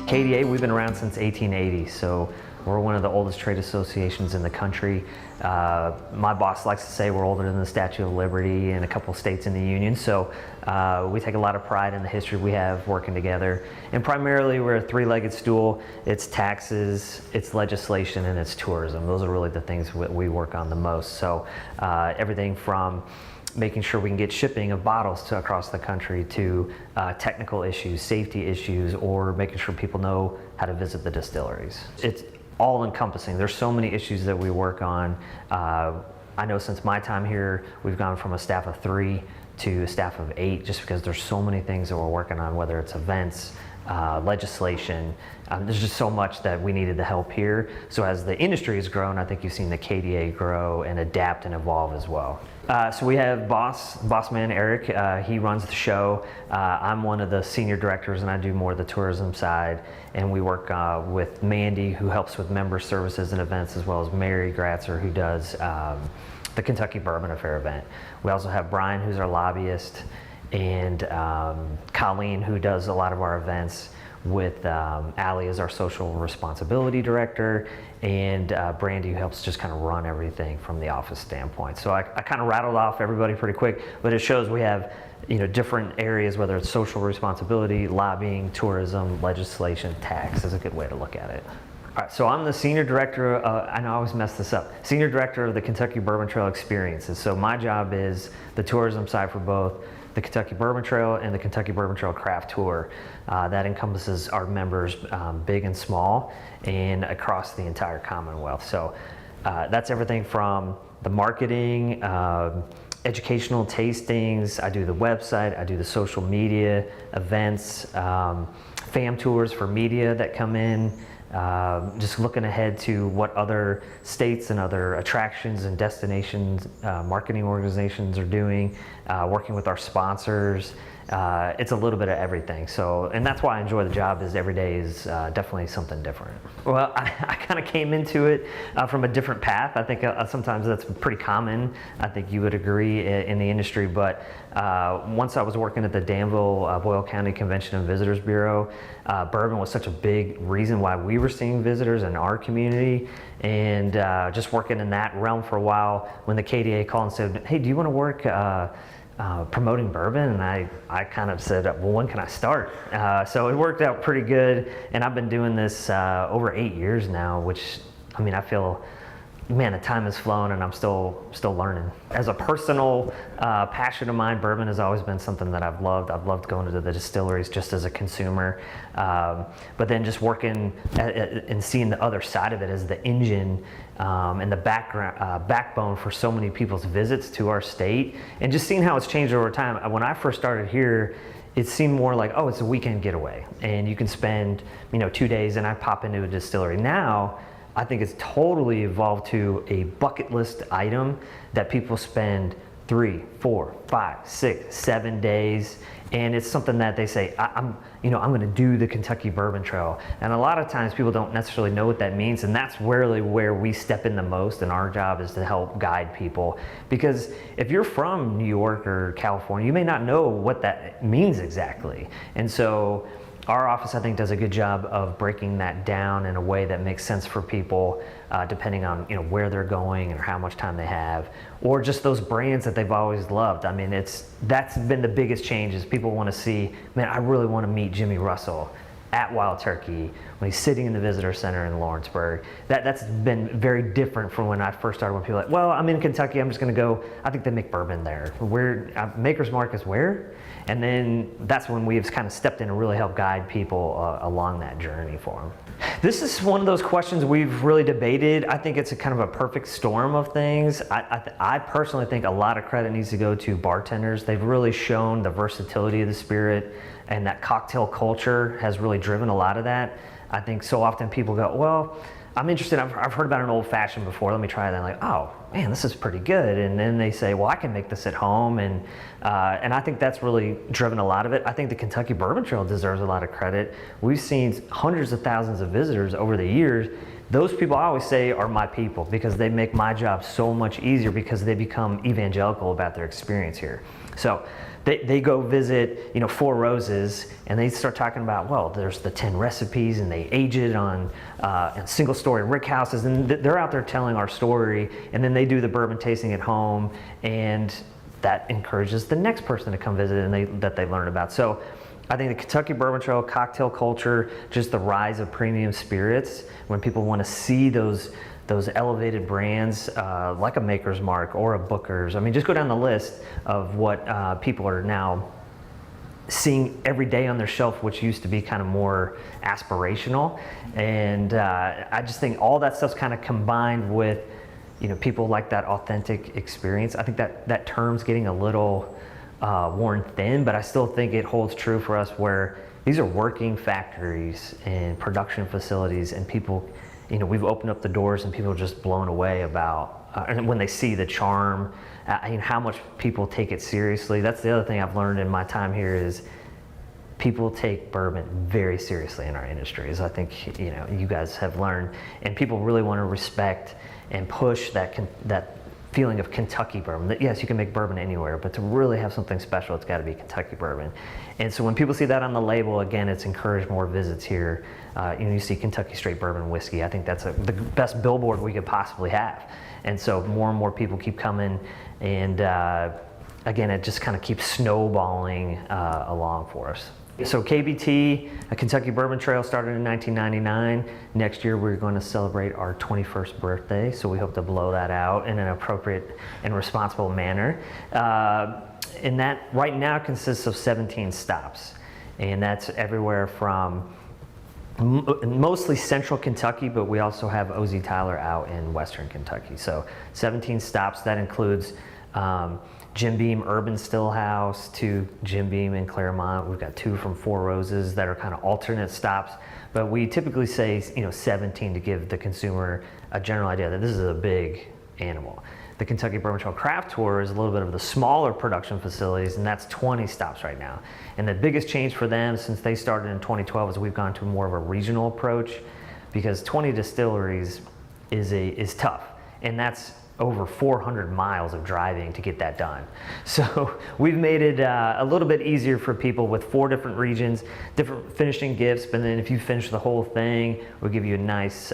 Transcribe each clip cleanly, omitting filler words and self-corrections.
KDA, we've been around since 1880, so we're one of the oldest trade associations in the country. My boss likes to say we're older than the Statue of Liberty and a couple states in the Union, so we take a lot of pride in the history we have working together. And primarily we're a three-legged stool. It's taxes, it's legislation, and it's tourism. Those are really the things we work on the most. So everything from making sure we can get shipping of bottles across the country to technical issues, safety issues, or making sure people know how to visit the distilleries. It's all encompassing. There's so many issues that we work on. I know since my time here, we've gone from a staff of 3 to a staff of 8 just because there's so many things that we're working on, whether it's events, legislation. There's just so much that we needed the help here. So as the industry has grown, I think you've seen the KDA grow and adapt and evolve as well. So we have boss man Eric. He runs the show. I'm one of the senior directors and I do more of the tourism side. And we work with Mandy, who helps with member services and events, as well as Mary Gratzer, who does the Kentucky Bourbon Affair event. We also have Brian, who's our lobbyist, and Colleen, who does a lot of our events, with Allie as our social responsibility director, and Brandy, who helps just kind of run everything from the office standpoint. So I kind of rattled off everybody pretty quick, but it shows we have different areas, whether it's social responsibility, lobbying, tourism, legislation, tax is a good way to look at it. All right, so I'm the senior director, I know I always mess this up, senior director of the Kentucky Bourbon Trail Experiences. So my job is the tourism side for both the Kentucky Bourbon Trail and the Kentucky Bourbon Trail Craft Tour. That encompasses our members, big and small, and across the entire Commonwealth. So that's everything from the marketing, educational tastings, I do the website, I do the social media, events, fam tours for media that come in, just looking ahead to what other states and other attractions and destinations, marketing organizations are doing, working with our sponsors. It's a little bit of everything. So, and that's why I enjoy the job, is every day is definitely something different. Well, I kind of came into it from a different path. I think sometimes that's pretty common. I think you would agree in the industry, but once I was working at the Danville, Boyle County Convention and Visitors Bureau, bourbon was such a big reason why we were seeing visitors in our community, and just working in that realm for a while, when the KDA called and said, hey, do you want to work promoting bourbon? And I kind of said, well, when can I start? So it worked out pretty good, and I've been doing this over 8 years now, which, I mean, I feel, man, the time has flown and I'm still learning. As a personal passion of mine, bourbon has always been something that I've loved. I've loved going to the distilleries just as a consumer, but then just working and seeing the other side of it as the engine and the backbone for so many people's visits to our state, and just seeing how it's changed over time. When I first started here, it seemed more like, oh, it's a weekend getaway and you can spend 2 days and I pop into a distillery. Now I think it's totally evolved to a bucket list item that people spend 3, 4, 5, 6, 7 days, and it's something that they say, I'm going to do the Kentucky Bourbon Trail. And a lot of times people don't necessarily know what that means, and that's really where we step in the most, and our job is to help guide people. Because if you're from New York or California, you may not know what that means exactly. And so our office, I think, does a good job of breaking that down in a way that makes sense for people, depending on where they're going or how much time they have, or just those brands that they've always loved. I mean, that's been the biggest change, is people want to see, man, I really want to meet Jimmy Russell at Wild Turkey when he's sitting in the visitor center in Lawrenceburg. That's been very different from when I first started, when people are like, well, I'm in Kentucky, I'm just going to go, I think they make bourbon there. Maker's Mark is where? And then that's when we've kind of stepped in and really helped guide people along that journey for them. This is one of those questions we've really debated. I think it's a kind of a perfect storm of things. I personally think a lot of credit needs to go to bartenders. They've really shown the versatility of the spirit, and that cocktail culture has really driven a lot of that. I think so often people go, well, I'm interested, I've heard about an old fashioned before, let me try that. And like, oh man, this is pretty good. And then they say, well, I can make this at home. And I think that's really driven a lot of it. I think the Kentucky Bourbon Trail deserves a lot of credit. We've seen hundreds of thousands of visitors over the years those people I always say are my people, because they make my job so much easier, because they become evangelical about their experience here. So they go visit, Four Roses, and they start talking about, well, there's the 10 recipes, and they age it on single-story rick houses, and they're out there telling our story, and then they do the bourbon tasting at home, and that encourages the next person to come visit and that they learn about. So I think the Kentucky Bourbon Trail, cocktail culture, just the rise of premium spirits, when people want to see those elevated brands like a Maker's Mark or a Booker's. I mean, just go down the list of what people are now seeing every day on their shelf, which used to be kind of more aspirational. And I just think all that stuff's kind of combined with, people like that authentic experience. I think that term's getting a little worn thin, but I still think it holds true for us, where these are working factories and production facilities, and people, we've opened up the doors and people are just blown away about, and when they see the charm, how much people take it seriously. That's the other thing I've learned in my time here, is people take bourbon very seriously in our industry, as I think, you guys have learned, and people really want to respect and push that feeling of Kentucky bourbon. That yes, you can make bourbon anywhere, but to really have something special, it's got to be Kentucky bourbon. And so when people see that on the label, again, it's encouraged more visits here. You see Kentucky straight bourbon whiskey. I think that's the best billboard we could possibly have. And so more and more people keep coming, and again, it just kind of keeps snowballing along for us. So KBT, a Kentucky Bourbon Trail, started in 1999. Next year we're going to celebrate our 21st birthday, so we hope to blow that out in an appropriate and responsible manner. And that right now consists of 17 stops, and that's everywhere from mostly central Kentucky, but we also have O.Z. Tyler out in western Kentucky. So 17 stops. That includes Jim Beam Urban Stillhouse to Jim Beam in Claremont. We've got 2 from Four Roses that are kind of alternate stops, but we typically say 17 to give the consumer a general idea that this is a big animal. The Kentucky Bourbon Trail Craft Tour is a little bit of the smaller production facilities, and that's 20 stops right now. And the biggest change for them since they started in 2012 is we've gone to more of a regional approach, because 20 distilleries is tough, and that's over 400 miles of driving to get that done. So we've made it a little bit easier for people with 4 different regions, different finishing gifts, but then if you finish the whole thing, we'll give you a nice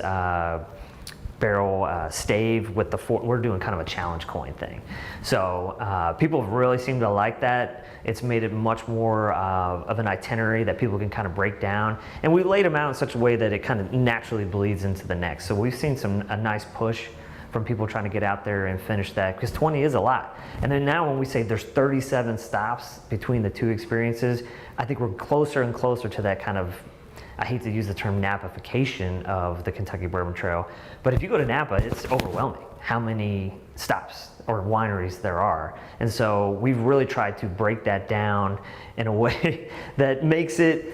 barrel stave with the 4. We're doing kind of a challenge coin thing. So people really seem to like that. It's made it much more of an itinerary that people can kind of break down. And we laid them out in such a way that it kind of naturally bleeds into the next. So we've seen a nice push from people trying to get out there and finish that, because 20 is a lot. And then now when we say there's 37 stops between the 2 experiences, I think we're closer and closer to that kind of, I hate to use the term Napa-fication of the Kentucky Bourbon Trail, but if you go to Napa, it's overwhelming how many stops or wineries there are. And so we've really tried to break that down in a way that makes it,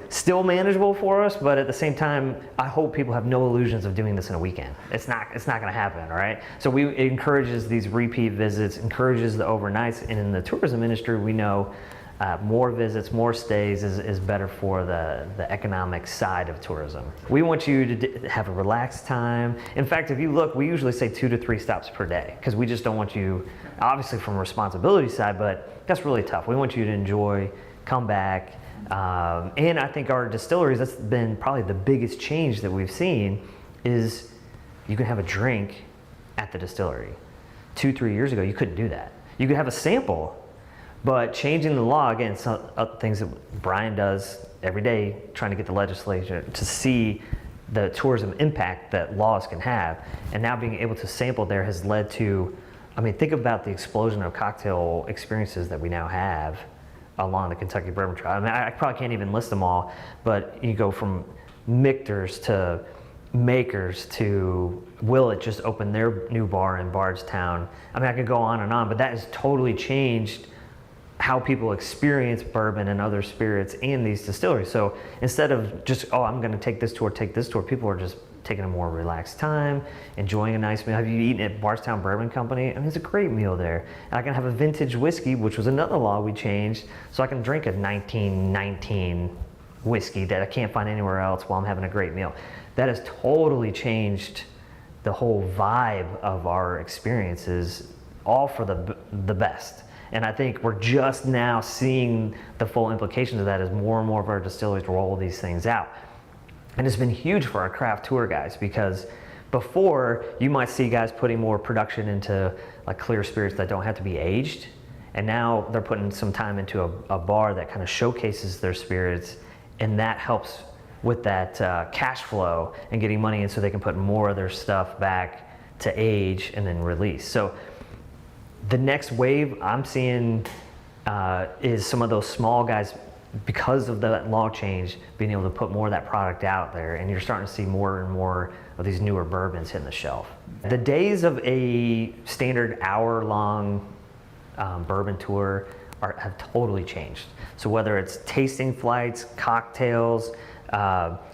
still manageable for us, but at the same time, I hope people have no illusions of doing this in a weekend. It's not gonna happen, all right? So it encourages these repeat visits, encourages the overnights, and in the tourism industry, we know more visits, more stays is better for the economic side of tourism. We want you to have a relaxed time. In fact, if you look, we usually say 2 to 3 stops per day, because we just don't want you, obviously from a responsibility side, but that's really tough. We want you to enjoy, come back, and I think our distilleries, that's been probably the biggest change that we've seen, is you can have a drink at the distillery. 2-3 years ago, you couldn't do that. You could have a sample, but changing the law, again, some things that Brian does every day, trying to get the legislature to see the tourism impact that laws can have, and now being able to sample there has led to, think about the explosion of cocktail experiences that we now have along the Kentucky Bourbon Trail. I probably can't even list them all, but you go from Michter's to Makers to Willett just opened their new bar in Bardstown. I could go on, but that has totally changed how people experience bourbon and other spirits in these distilleries. So instead of just, I'm going to take this tour, people are just taking a more relaxed time, enjoying a nice meal. Have you eaten at Bardstown Bourbon Company? It's a great meal there. And I can have a vintage whiskey, which was another law we changed, so I can drink a 1919 whiskey that I can't find anywhere else while I'm having a great meal. that has totally changed the whole vibe of our experiences, all for the best. And I think we're just now seeing the full implications of that as more and more of our distilleries roll these things out. And it's been huge for our craft tour guys, because before you might see guys putting more production into like clear spirits that don't have to be aged. And now they're putting some time into a bar that kind of showcases their spirits, and that helps with that cash flow and getting money in so they can put more of their stuff back to age and then release. So the next wave I'm seeing is some of those small guys, because of that law change, being able to put more of that product out there, and you're starting to see more and more of these newer bourbons hitting the shelf. The days of a standard hour-long bourbon tour have totally changed. So whether it's tasting flights, cocktails,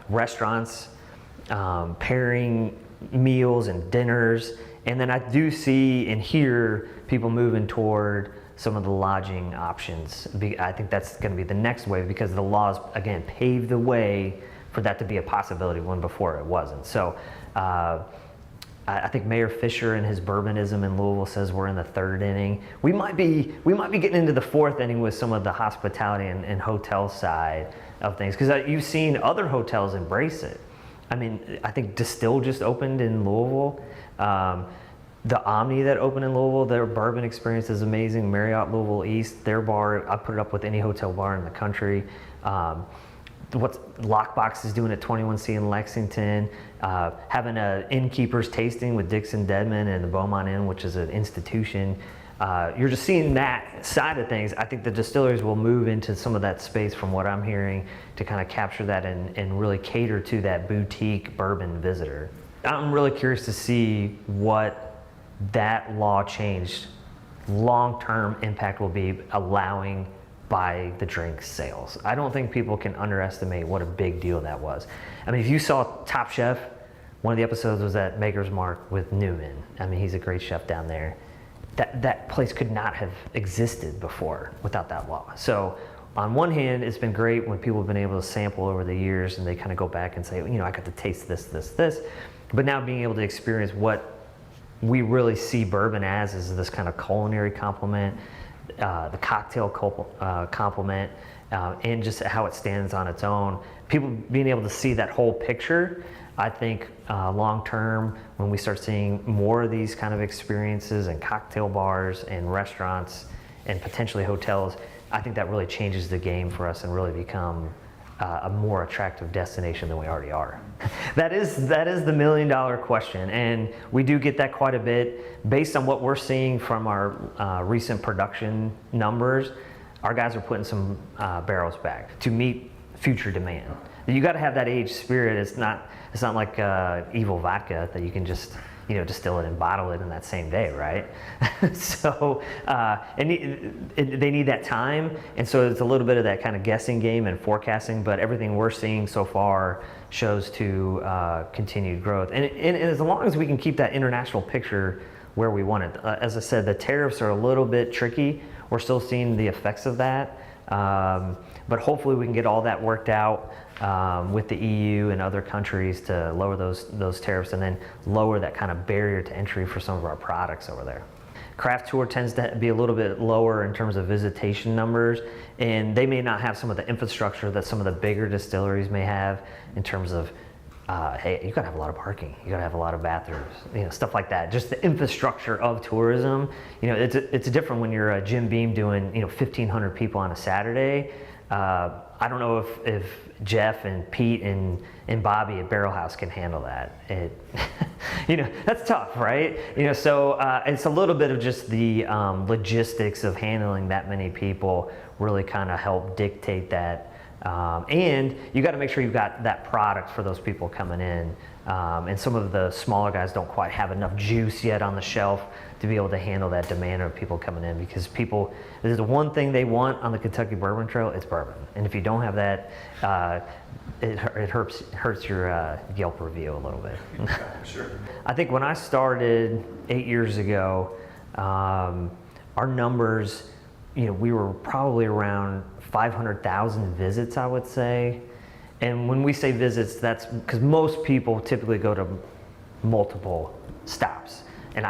restaurants, pairing meals and dinners, and then I do see and hear people moving toward some of the lodging options. I think that's going to be the next wave, because the laws, again, paved the way for that to be a possibility when before it wasn't. So I think Mayor Fisher and his bourbonism in Louisville says we're in the third inning. We might be getting into the fourth inning with some of the hospitality and hotel side of things, because you've seen other hotels embrace it. I mean, I think Distill just opened in Louisville. The Omni that opened in Louisville, their bourbon experience is amazing. Marriott Louisville East, their bar, I put it up with any hotel bar in the country. What Lockbox is doing at 21C in Lexington, having an innkeeper's tasting with Dixon Dedman and the Beaumont Inn, which is an institution. You're just seeing that side of things. I think the distilleries will move into some of that space, from what I'm hearing, to kind of capture that and really cater to that boutique bourbon visitor. I'm really curious to see what that law change long-term impact will be, allowing by the drink sales. I don't think people can underestimate what a big deal that was. I mean, if you saw Top Chef, one of the episodes was at Maker's Mark with Newman. I mean, he's a great chef down there. That place could not have existed before without that law. So on one hand, it's been great when people have been able to sample over the years and they kind of go back and say, you know, I got to taste this, this, this. But now being able to experience what we really see bourbon as is this kind of culinary complement, the cocktail complement, and just how it stands on its own. People being able to see that whole picture, I think long term, when we start seeing more of these kind of experiences in cocktail bars and restaurants and potentially hotels, I think that really changes the game for us and really become a more attractive destination than we already are. That is the million-dollar question, and we do get that quite a bit. Based on what we're seeing from our recent production numbers, our guys are putting some barrels back to meet future demand. You got to have that aged spirit. It's not like evil vodka that you can just distill it and bottle it in that same day, right? So they need that time, and so it's a little bit of that kind of guessing game and forecasting, but everything we're seeing so far shows to continued growth. And as long as we can keep that international picture where we want it. As I said, the tariffs are a little bit tricky. We're still seeing the effects of that, but hopefully we can get all that worked out with the EU and other countries to lower those tariffs and then lower that kind of barrier to entry for some of our products over there. Craft tour tends to be a little bit lower in terms of visitation numbers, and they may not have some of the infrastructure that some of the bigger distilleries may have in terms of, hey, you gotta have a lot of parking, you gotta have a lot of bathrooms, stuff like that. Just the infrastructure of tourism, it's different when you're a Jim Beam doing 1,500 people on a Saturday. I don't know if Jeff and Pete and Bobby at Barrel House can handle that. That's tough, right? So it's a little bit of just the logistics of handling that many people really kind of help dictate that. And you got to make sure you've got that product for those people coming in. And some of the smaller guys don't quite have enough juice yet on the shelf to be able to handle that demand of people coming in, because there's the one thing they want on the Kentucky Bourbon Trail, it's bourbon. And if you don't have that, it hurts your Yelp review a little bit. Sure. I think when I started 8 years ago, our numbers, we were probably around 500,000 visits, I would say. And when we say visits, that's because most people typically go to multiple stops. And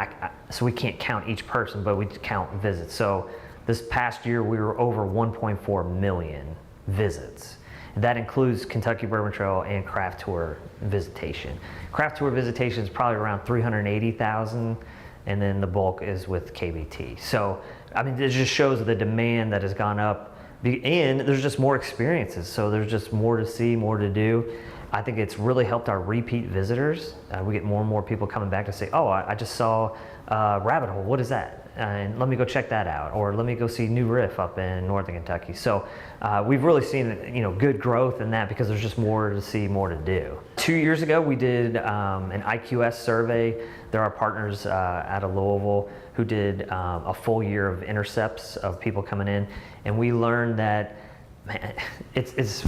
so we can't count each person, but we count visits. So this past year, we were over 1.4 million visits. That includes Kentucky Bourbon Trail and Craft Tour visitation. Craft Tour visitation is probably around 380,000, and then the bulk is with KBT. So, I mean, it just shows the demand that has gone up, and there's just more experiences. So there's just more to see, more to do. I think it's really helped our repeat visitors. We get more and more people coming back to say, oh, I just saw Rabbit Hole, what is that? And let me go check that out, or let me go see New Riff up in Northern Kentucky. So we've really seen good growth in that because there's just more to see, more to do. 2 years ago, we did an IQS survey. There are partners out of Louisville who did a full year of intercepts of people coming in, and we learned that it's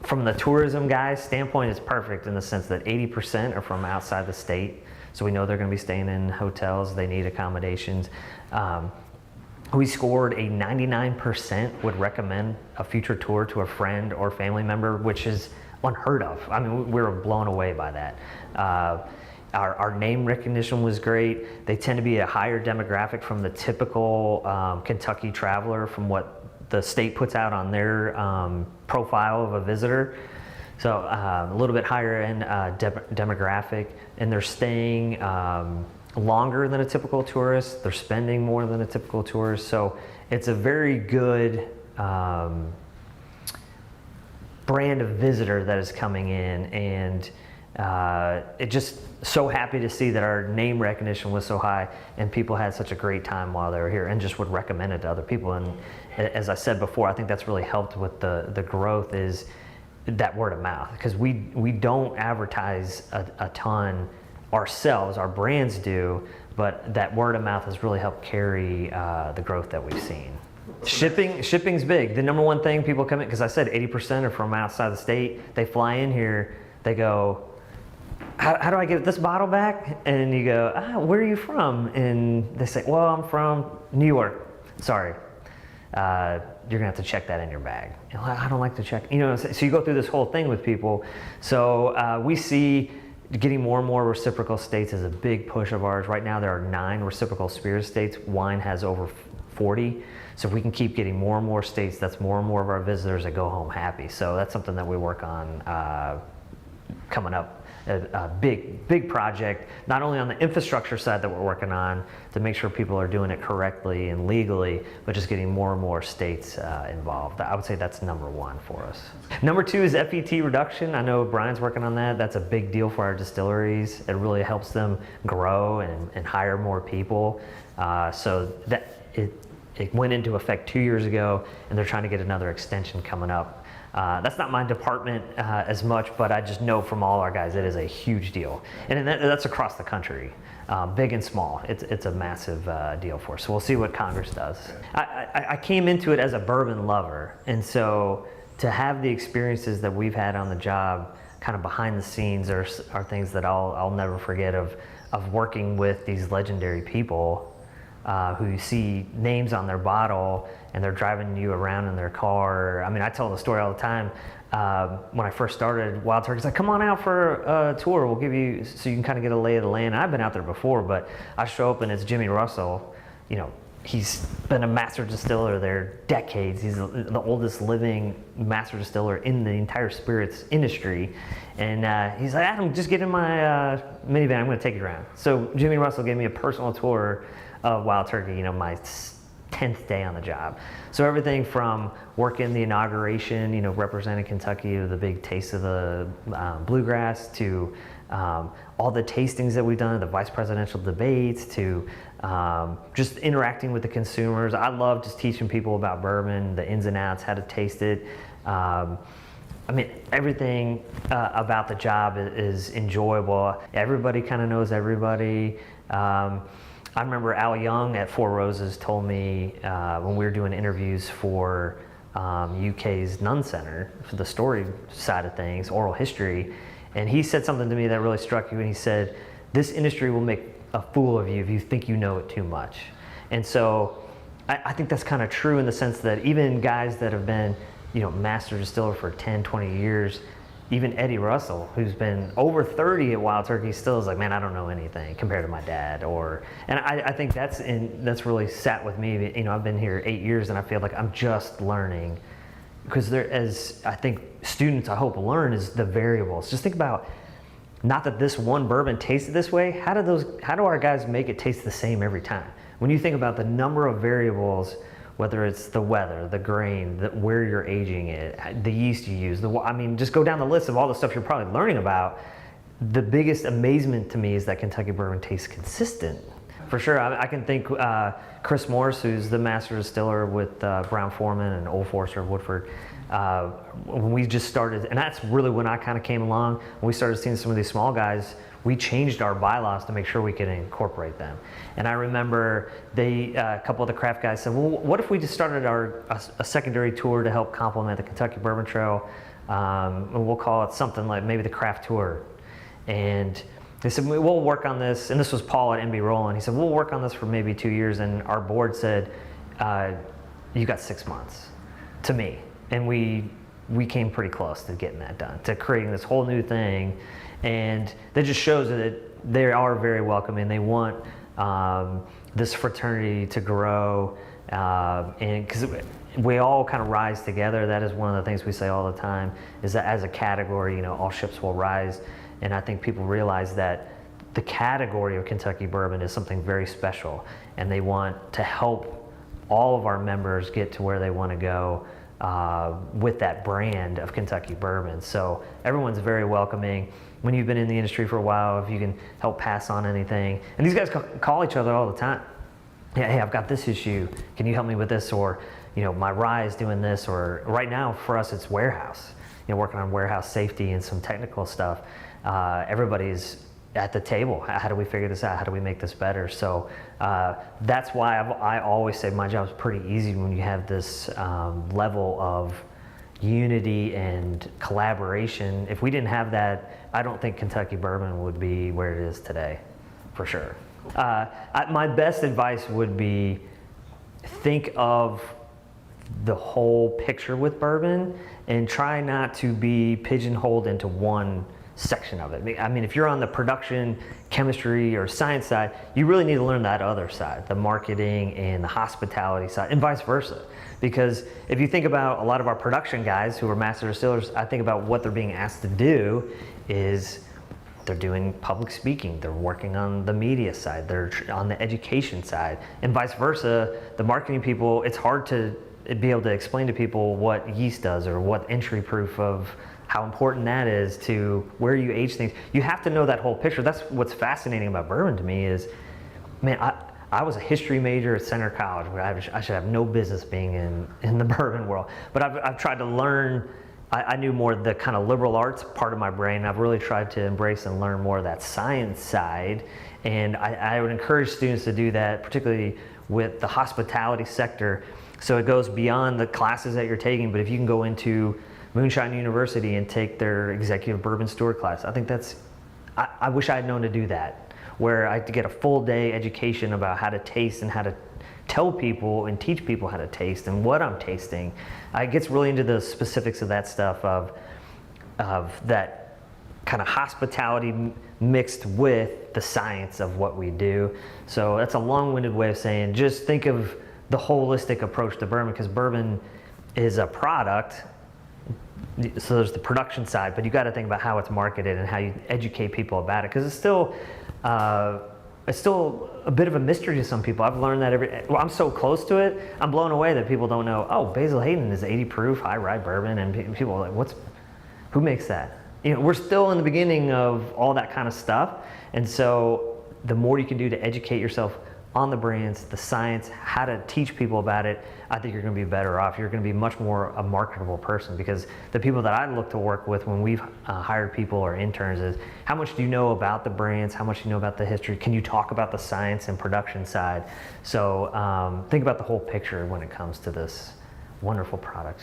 from the tourism guys' standpoint, it's perfect in the sense that 80% are from outside the state. So we know they're going to be staying in hotels, they need accommodations. We scored a 99% would recommend a future tour to a friend or family member, which is unheard of. I mean, we were blown away by that. Our name recognition was great. They tend to be a higher demographic from the typical Kentucky traveler from what the state puts out on their profile of a visitor. So a little bit higher end demographic, and they're staying longer than a typical tourist. They're spending more than a typical tourist. So it's a very good brand of visitor that is coming in, and it just so happy to see that our name recognition was so high and people had such a great time while they were here and just would recommend it to other people. And as I said before, I think that's really helped with the growth is that word of mouth, because we don't advertise a ton ourselves, our brands do, but that word of mouth has really helped carry the growth that we've seen. Shipping's big. The number one thing people come in, because I said 80% are from outside the state, they fly in here, they go, how do I get this bottle back? And you go, where are you from? And they say, well, I'm from New York. Sorry. You're gonna have to check that in your bag. And I don't like to check, so you go through this whole thing with people. So we see getting more and more reciprocal states is a big push of ours. Right now there are 9 reciprocal spirit states. Wine has over 40. So if we can keep getting more and more states, that's more and more of our visitors that go home happy. So that's something that we work on coming up. A big project, not only on the infrastructure side that we're working on to make sure people are doing it correctly and legally, but just getting more and more states involved. I would say that's number 1 for us. Number 2 is FET reduction. I know Brian's working on that. That's a big deal for our distilleries. It really helps them grow and hire more people. So that it went into effect 2 years ago, and they're trying to get another extension coming up. That's not my department as much, but I just know from all our guys it is a huge deal, and that's across the country, big and small. It's a massive deal for us. So we'll see what Congress does. I came into it as a bourbon lover, and so to have the experiences that we've had on the job, kind of behind the scenes, are things that I'll never forget of working with these legendary people. Who you see names on their bottle and they're driving you around in their car. I mean, I tell the story all the time. When I first started, Wild Turkey's like, come on out for a tour. We'll give you, so you can kind of get a lay of the land. And I've been out there before, but I show up and it's Jimmy Russell. He's been a master distiller there decades. He's the oldest living master distiller in the entire spirits industry. And he's like, Adam, just get in my minivan. I'm going to take you around. So Jimmy Russell gave me a personal tour of Wild Turkey, my 10th day on the job. So everything from working the inauguration, representing Kentucky with the big taste of the bluegrass, to all the tastings that we've done, the vice presidential debates, to just interacting with the consumers. I love just teaching people about bourbon, the ins and outs, how to taste it. I mean, everything about the job is enjoyable. Everybody kind of knows everybody. I remember Al Young at Four Roses told me when we were doing interviews for UK's Nunn Center for the story side of things, oral history, and he said something to me that really struck you, and he said, this industry will make a fool of you if you think you know it too much. And so I think that's kind of true in the sense that even guys that have been master distiller for 10, 20 years, even Eddie Russell, who's been over 30 at Wild Turkey, still is like, man, I don't know anything compared to my dad. And I think that's really sat with me. You know, I've been here 8 years, and I feel like I'm just learning, because as I think students, I hope, learn is the variables. Just think about, not that this one bourbon tasted this way. How do our guys make it taste the same every time? When you think about the number of variables, whether it's the weather, the grain, where you're aging it, the yeast you use, I mean, just go down the list of all the stuff you're probably learning about. The biggest amazement to me is that Kentucky bourbon tastes consistent. For sure, I can think Chris Morris, who's the master distiller with Brown-Forman and Old Forester of Woodford. When we just started, and that's really when I kind of came along, when we started seeing some of these small guys, we changed our bylaws to make sure we could incorporate them. And I remember a couple of the craft guys said, well, what if we just started a secondary tour to help complement the Kentucky Bourbon Trail? And we'll call it something like maybe the Craft Tour. And they said, we'll work on this. And this was Paul at MB Roland. He said, we'll work on this for maybe 2 years. And our board said, you got 6 months, to me. And we came pretty close to getting that done, to creating this whole new thing. And that just shows that they are very welcoming. They want this fraternity to grow, and because we all kind of rise together. That is one of the things we say all the time, is that as a category, you know, all ships will rise. And I think people realize that the category of Kentucky bourbon is something very special, and they want to help all of our members get to where they want to go with that brand of Kentucky bourbon. So everyone's very welcoming. When you've been in the industry for a while, if you can help pass on anything. And these guys call each other all the time. Yeah, hey, I've got this issue. Can you help me with this? Or, you know, my rye is doing this. Or right now for us, it's warehouse. You know, working on warehouse safety and some technical stuff. Everybody's at the table. How do we figure this out? How do we make this better? So that's why I always say my job is pretty easy when you have this level of unity and collaboration. If we didn't have that, I don't think Kentucky bourbon would be where it is today, for sure. My best advice would be, think of the whole picture with bourbon and try not to be pigeonholed into one section of it. I mean, if you're on the production, chemistry, or science side, you really need to learn that other side, the marketing and the hospitality side, and vice versa. Because if you think about a lot of our production guys who are master distillers, I think about what they're being asked to do is they're doing public speaking, they're working on the media side, they're on the education side, and vice versa. The marketing people, it's hard to be able to explain to people what yeast does or what entry proof of how important that is to where you age things. You have to know that whole picture. That's what's fascinating about bourbon to me is, man, I was a history major at Center College, where I should have no business being in the bourbon world. But I've tried to learn. I knew more of the kind of liberal arts part of my brain. I've really tried to embrace and learn more of that science side. And I would encourage students to do that, particularly with the hospitality sector. So it goes beyond the classes that you're taking, but if you can go into Moonshine University and take their executive bourbon steward class, I think I wish I had known to do that, where I could get a full day education about how to taste and how to tell people and teach people how to taste and what I'm tasting. It gets really into the specifics of that stuff, of that kind of hospitality mixed with the science of what we do. So that's a long-winded way of saying, just think of the holistic approach to bourbon, because bourbon is a product. So there's the production side, but you got to think about how it's marketed and how you educate people about it, because it's still a bit of a mystery to some people. I've learned that I'm so close to it, I'm blown away that people don't know, oh, Basil Hayden is 80 proof, high rye bourbon, and people are like, who makes that? You know, we're still in the beginning of all that kind of stuff, and so the more you can do to educate yourself on the brands, the science, how to teach people about it, I think you're going to be better off. You're going to be much more a marketable person, because the people that I look to work with when we've hired people or interns is, how much do you know about the brands? How much do you know about the history? Can you talk about the science and production side? So think about the whole picture when it comes to this wonderful product.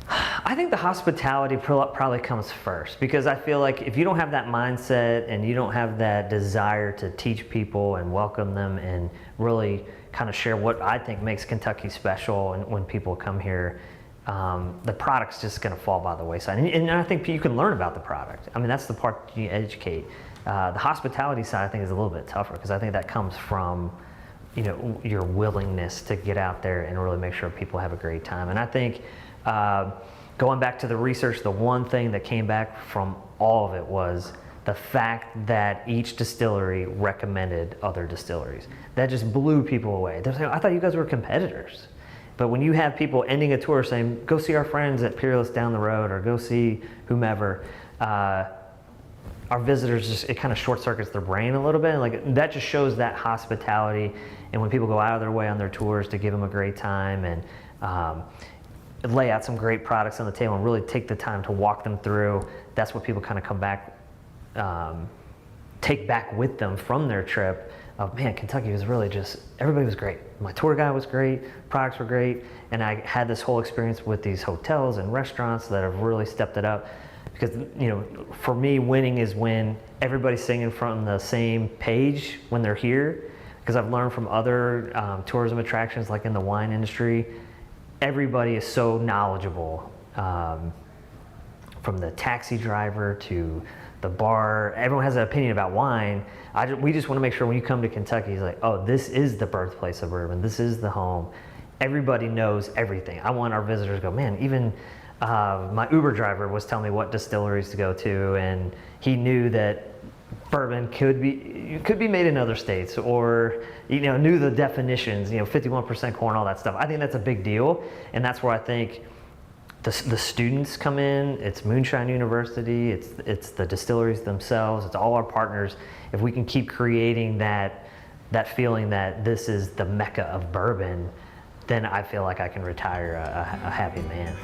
I think the hospitality probably comes first, because I feel like if you don't have that mindset and you don't have that desire to teach people and welcome them and really kind of share what I think makes Kentucky special, and when people come here, the product's just going to fall by the wayside. And I think you can learn about the product. I mean, that's the part you educate. The hospitality side, I think, is a little bit tougher because I think that comes from, your willingness to get out there and really make sure people have a great time. And I think going back to the research, the one thing that came back from all of it was the fact that each distillery recommended other distilleries. That just blew people away. They're saying, I thought you guys were competitors. But when you have people ending a tour saying, go see our friends at Peerless down the road, or go see whomever, our visitors just, it kind of short circuits their brain a little bit. Like, that just shows that hospitality. And when people go out of their way on their tours to give them a great time and lay out some great products on the table and really take the time to walk them through, that's what people kind of come back, take back with them from their trip. Man, Kentucky was really just, everybody was great. My tour guide was great, products were great, and I had this whole experience with these hotels and restaurants that have really stepped it up. Because, for me, winning is when everybody's singing from the same page when they're here. Because I've learned from other tourism attractions, like in the wine industry, everybody is so knowledgeable. From the taxi driver to the bar, everyone has an opinion about wine. We just want to make sure when you come to Kentucky, it's like, oh, this is the birthplace of bourbon. This is the home. Everybody knows everything. I want our visitors to go, man, even my Uber driver was telling me what distilleries to go to, and he knew that bourbon could be made in other states, or knew the definitions, 51% corn, all that stuff. I think that's a big deal, and that's where I think the students come in. It's Moonshine University, it's the distilleries themselves, it's all our partners. If we can keep creating that feeling that this is the mecca of bourbon, then I feel like I can retire a happy man.